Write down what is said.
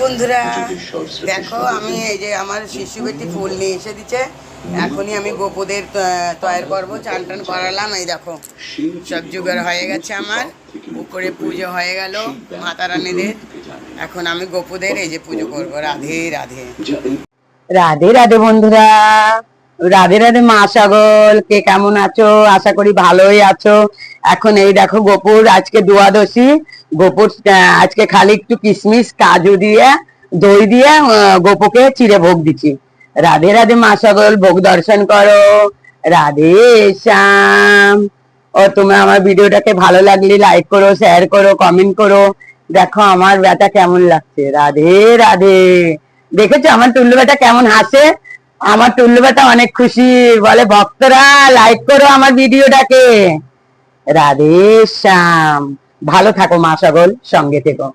বন্ধুরা, দেখো আমি এই যে আমার শিশু বেটি ফুল নিয়ে এসে দিচ্ছে। এখনই আমি গোপুদের তৈরি করবো, চান টান করালাম। এই দেখো সব জোগাড় হয়ে গেছে, আমার উপরে পুজো হয়ে গেল মাতা রানীদের। এখন আমি গোপুদের এই যে পুজো করবো। রাধে রাধে। রাধে রাধে বন্ধুরা, রাধে রাধে মা ছাগল। কে কেমন আছো? আশা করি ভালোই আছো। এখন এই দেখো গোপুর আজকে দুয়াদশী। গোপুর আজকে খালি একটু কিশমিশ কাজু দিয়ে দই দিয়ে গোপুকে চিড়ে ভোগ দিচ্ছি। রাধে রাধে মা ছাগল, ভোগ দর্শন করো। রাধে শ্যাম। ও তুমি আমার ভিডিওটাকে ভালো লাগলে লাইক করো, শেয়ার করো, কমেন্ট করো। দেখো আমার বেটা কেমন লাগছে। রাধে রাধে। দেখেছো আমার টুল্লু বেটা কেমন হাসে? আমার টুল্লু বেটা অনেক খুশি, বলে ভক্তরা লাইক করো আমার ভিডিওটাকে। রাধে শ্যাম। ভালো থাকো মা ছাগল, সঙ্গে থেকো।